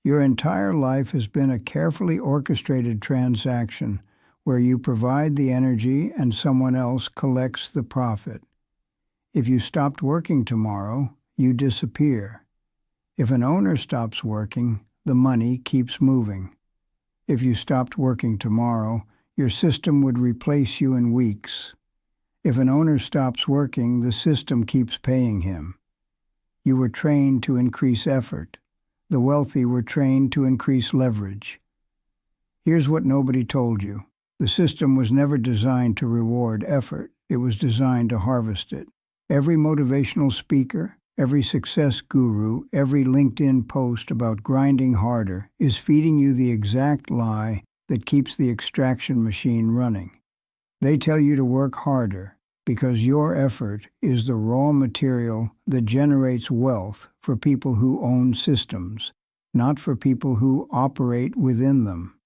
Your entire life has been a carefully orchestrated transaction where you provide the energy and someone else collects the profit. If you stopped working tomorrow, you disappear. If an owner stops working, the money keeps moving. If you stopped working tomorrow, your system would replace you in weeks. If an owner stops working, the system keeps paying him. You were trained to increase effort. The wealthy were trained to increase leverage. Here's what nobody told you. The system was never designed to reward effort. It was designed to harvest it. Every motivational speaker, every success guru, every LinkedIn post about grinding harder is feeding you the exact lie that keeps the extraction machine running. They tell you to work harder because your effort is the raw material that generates wealth for people who own systems, not for people who operate within them.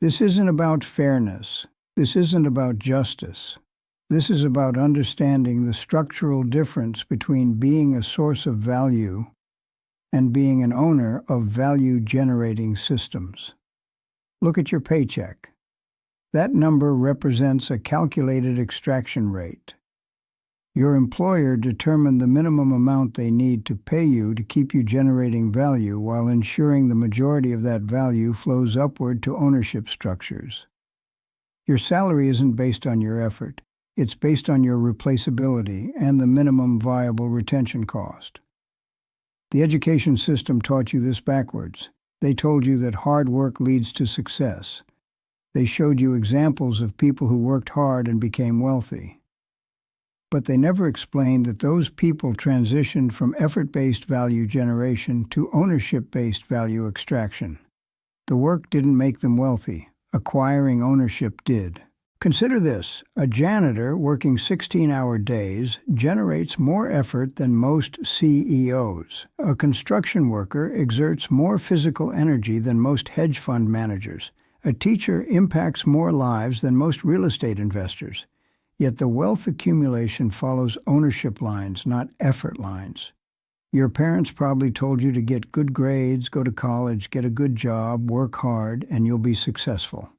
This isn't about fairness. This isn't about justice. This is about understanding the structural difference between being a source of value and being an owner of value-generating systems. Look at your paycheck. That number represents a calculated extraction rate. Your employer determined the minimum amount they need to pay you to keep you generating value while ensuring the majority of that value flows upward to ownership structures. Your salary isn't based on your effort. It's based on your replaceability and the minimum viable retention cost. The education system taught you this backwards. They told you that hard work leads to success. They showed you examples of people who worked hard and became wealthy. But they never explained that those people transitioned from effort-based value generation to ownership-based value extraction. The work didn't make them wealthy. Acquiring ownership did. Consider this. A janitor working 16-hour days generates more effort than most CEOs. A construction worker exerts more physical energy than most hedge fund managers. A teacher impacts more lives than most real estate investors. Yet the wealth accumulation follows ownership lines, not effort lines. Your parents probably told you to get good grades, go to college, get a good job, work hard, and you'll be successful.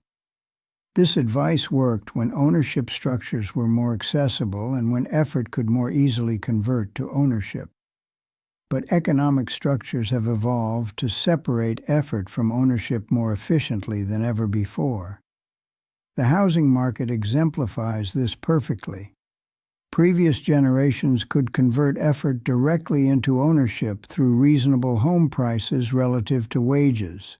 This advice worked when ownership structures were more accessible and when effort could more easily convert to ownership. But economic structures have evolved to separate effort from ownership more efficiently than ever before. The housing market exemplifies this perfectly. Previous generations could convert effort directly into ownership through reasonable home prices relative to wages.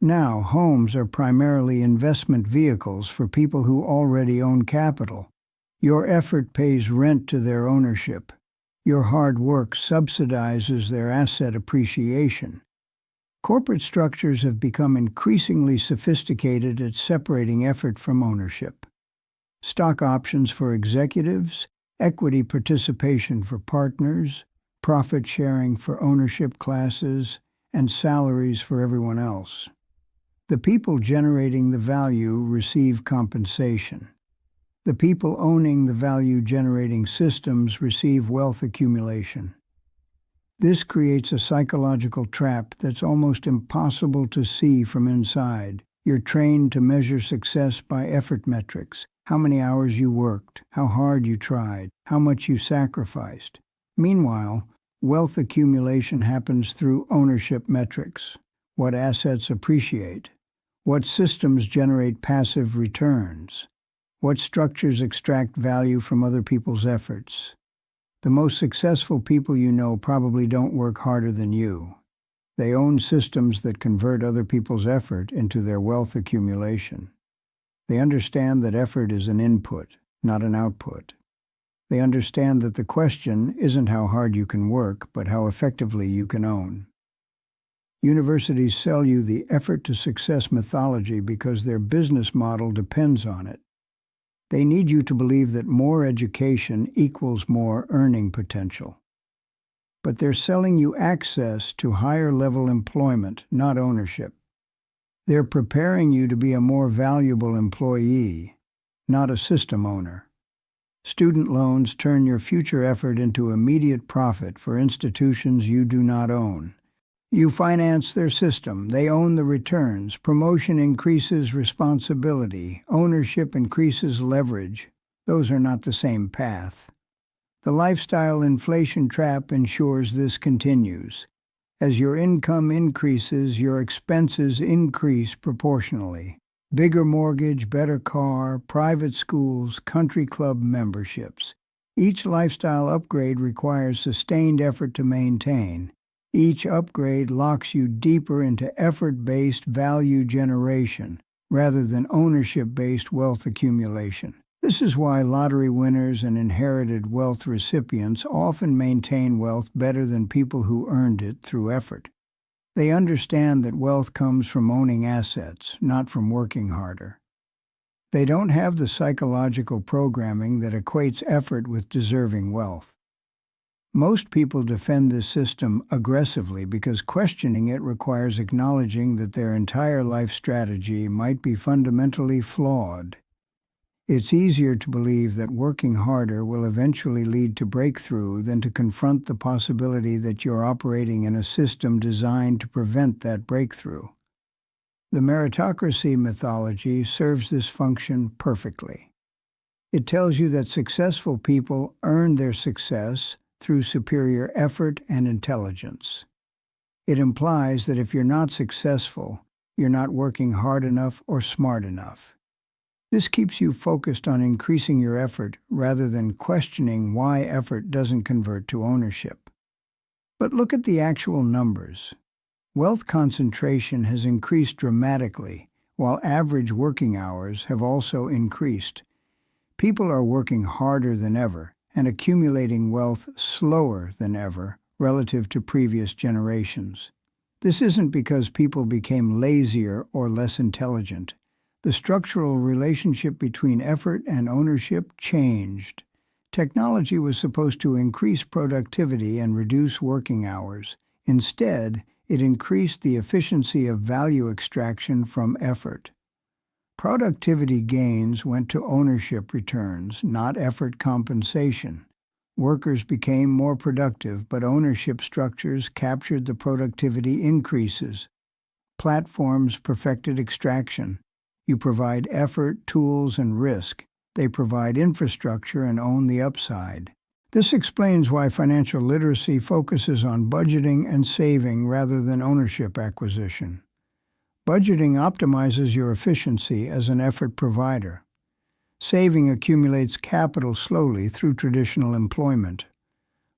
Now, homes are primarily investment vehicles for people who already own capital. Your effort pays rent to their ownership. Your hard work subsidizes their asset appreciation. Corporate structures have become increasingly sophisticated at separating effort from ownership. Stock options for executives, equity participation for partners, profit sharing for ownership classes, and salaries for everyone else. The people generating the value receive compensation. The people owning the value-generating systems receive wealth accumulation. This creates a psychological trap that's almost impossible to see from inside. You're trained to measure success by effort metrics, how many hours you worked, how hard you tried, how much you sacrificed. Meanwhile, wealth accumulation happens through ownership metrics. What assets appreciate? What systems generate passive returns? What structures extract value from other people's efforts? The most successful people you know probably don't work harder than you. They own systems that convert other people's effort into their wealth accumulation. They understand that effort is an input, not an output. They understand that the question isn't how hard you can work, but how effectively you can own. Universities sell you the effort to success mythology because their business model depends on it. They need you to believe that more education equals more earning potential. But they're selling you access to higher-level employment, not ownership. They're preparing you to be a more valuable employee, not a system owner. Student loans turn your future effort into immediate profit for institutions you do not own. You finance their system. They own the returns. Promotion increases responsibility. Ownership increases leverage. Those are not the same path. The lifestyle inflation trap ensures this continues. As your income increases, your expenses increase proportionally. Bigger mortgage, better car, private schools, country club memberships. Each lifestyle upgrade requires sustained effort to maintain. Each upgrade locks you deeper into effort-based value generation rather than ownership-based wealth accumulation. This is why lottery winners and inherited wealth recipients often maintain wealth better than people who earned it through effort. They understand that wealth comes from owning assets, not from working harder. They don't have the psychological programming that equates effort with deserving wealth. Most people defend this system aggressively because questioning it requires acknowledging that their entire life strategy might be fundamentally flawed. It's easier to believe that working harder will eventually lead to breakthrough than to confront the possibility that you're operating in a system designed to prevent that breakthrough. The meritocracy mythology serves this function perfectly. It tells you that successful people earn their success through superior effort and intelligence. It implies that if you're not successful, you're not working hard enough or smart enough. This keeps you focused on increasing your effort rather than questioning why effort doesn't convert to ownership. But look at the actual numbers. Wealth concentration has increased dramatically, while average working hours have also increased. People are working harder than ever and accumulating wealth slower than ever relative to previous generations. This isn't because people became lazier or less intelligent. The structural relationship between effort and ownership changed. Technology was supposed to increase productivity and reduce working hours. Instead, it increased the efficiency of value extraction from effort. Productivity gains went to ownership returns, not effort compensation. Workers became more productive, but ownership structures captured the productivity increases. Platforms perfected extraction. You provide effort, tools, and risk. They provide infrastructure and own the upside. This explains why financial literacy focuses on budgeting and saving rather than ownership acquisition. Budgeting optimizes your efficiency as an effort provider. Saving accumulates capital slowly through traditional employment.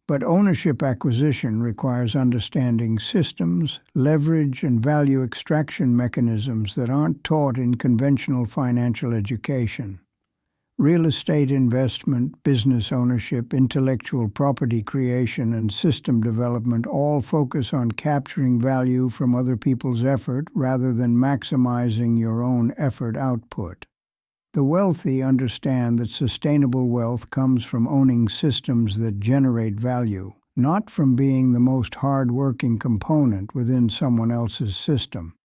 But ownership acquisition requires understanding systems, leverage, and value extraction mechanisms that aren't taught in conventional financial education. Real estate investment, business ownership, intellectual property creation, and system development all focus on capturing value from other people's effort rather than maximizing your own effort output. The wealthy understand that sustainable wealth comes from owning systems that generate value, not from being the most hard-working component within someone else's system.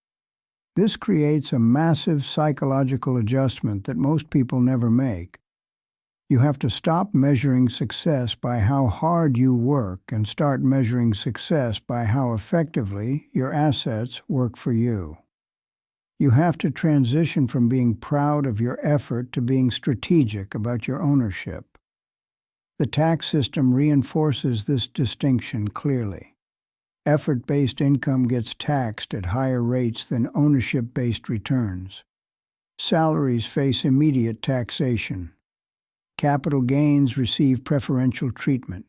This creates a massive psychological adjustment that most people never make. You have to stop measuring success by how hard you work and start measuring success by how effectively your assets work for you. You have to transition from being proud of your effort to being strategic about your ownership. The tax system reinforces this distinction clearly. Effort-based income gets taxed at higher rates than ownership-based returns. Salaries face immediate taxation. Capital gains receive preferential treatment.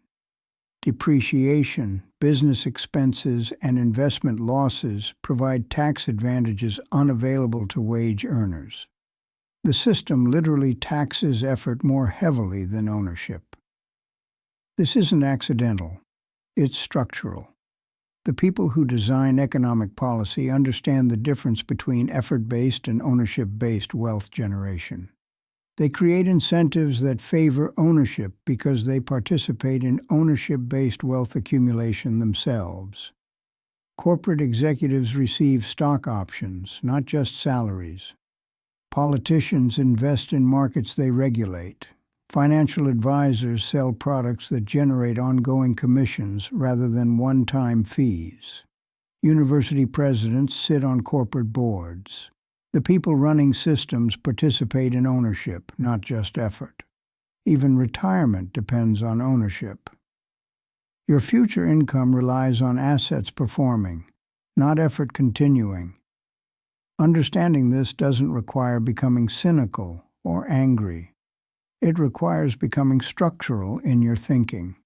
Depreciation, business expenses, and investment losses provide tax advantages unavailable to wage earners. The system literally taxes effort more heavily than ownership. This isn't accidental. It's structural. The people who design economic policy understand the difference between effort-based and ownership-based wealth generation. They create incentives that favor ownership because they participate in ownership-based wealth accumulation themselves. Corporate executives receive stock options, not just salaries. Politicians invest in markets they regulate. Financial advisors sell products that generate ongoing commissions rather than one-time fees. University presidents sit on corporate boards. The people running systems participate in ownership, not just effort. Even retirement depends on ownership. Your future income relies on assets performing, not effort continuing. Understanding this doesn't require becoming cynical or angry. It requires becoming structural in your thinking.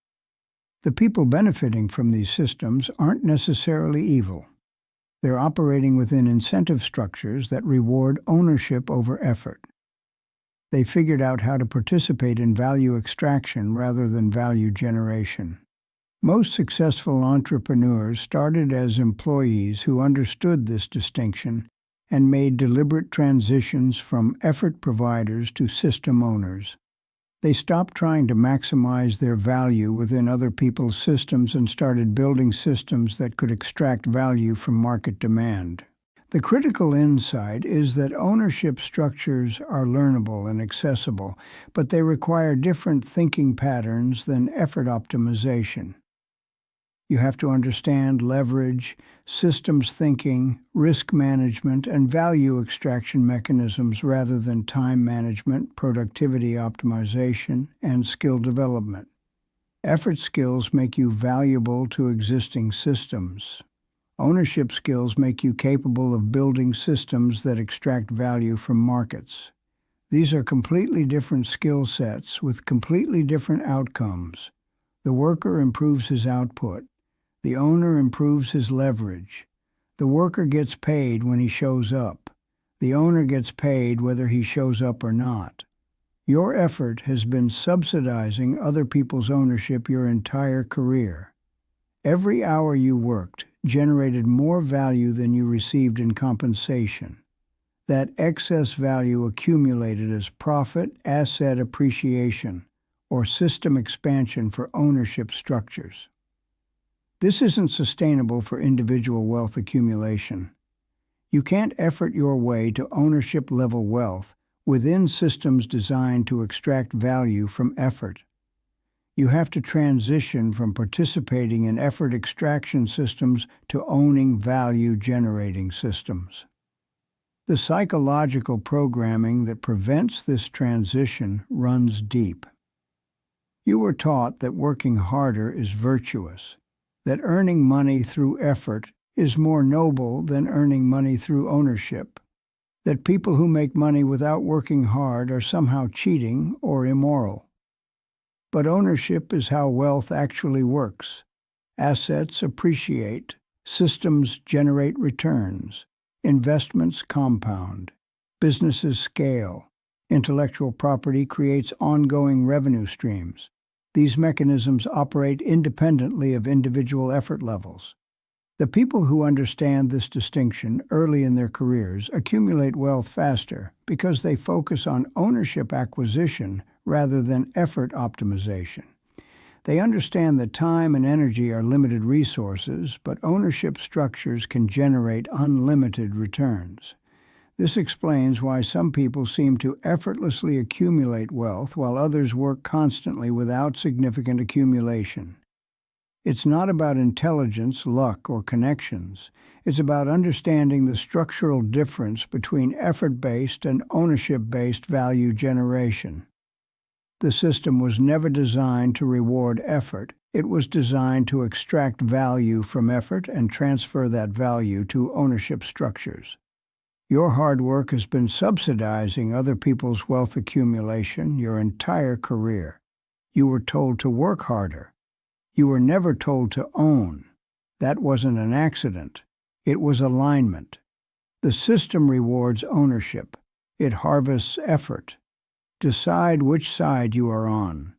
The people benefiting from these systems aren't necessarily evil. They're operating within incentive structures that reward ownership over effort. They figured out how to participate in value extraction rather than value generation. Most successful entrepreneurs started as employees who understood this distinction and made deliberate transitions from effort providers to system owners. They stopped trying to maximize their value within other people's systems and started building systems that could extract value from market demand. The critical insight is that ownership structures are learnable and accessible, but they require different thinking patterns than effort optimization. You have to understand leverage, systems thinking, risk management, and value extraction mechanisms rather than time management, productivity optimization, and skill development. Effort skills make you valuable to existing systems. Ownership skills make you capable of building systems that extract value from markets. These are completely different skill sets with completely different outcomes. The worker improves his output. The owner improves his leverage. The worker gets paid when he shows up. The owner gets paid whether he shows up or not. Your effort has been subsidizing other people's ownership your entire career. Every hour you worked generated more value than you received in compensation. That excess value accumulated as profit, asset appreciation, or system expansion for ownership structures. This isn't sustainable for individual wealth accumulation. You can't effort your way to ownership-level wealth within systems designed to extract value from effort. You have to transition from participating in effort extraction systems to owning value-generating systems. The psychological programming that prevents this transition runs deep. You were taught that working harder is virtuous, that earning money through effort is more noble than earning money through ownership, that people who make money without working hard are somehow cheating or immoral. But ownership is how wealth actually works. Assets appreciate, systems generate returns, investments compound, businesses scale, intellectual property creates ongoing revenue streams. These mechanisms operate independently of individual effort levels. The people who understand this distinction early in their careers accumulate wealth faster because they focus on ownership acquisition rather than effort optimization. They understand that time and energy are limited resources, but ownership structures can generate unlimited returns. This explains why some people seem to effortlessly accumulate wealth while others work constantly without significant accumulation. It's not about intelligence, luck, or connections. It's about understanding the structural difference between effort-based and ownership-based value generation. The system was never designed to reward effort. It was designed to extract value from effort and transfer that value to ownership structures. Your hard work has been subsidizing other people's wealth accumulation your entire career. You were told to work harder. You were never told to own. That wasn't an accident. It was alignment. The system rewards ownership. It harvests effort. Decide which side you are on.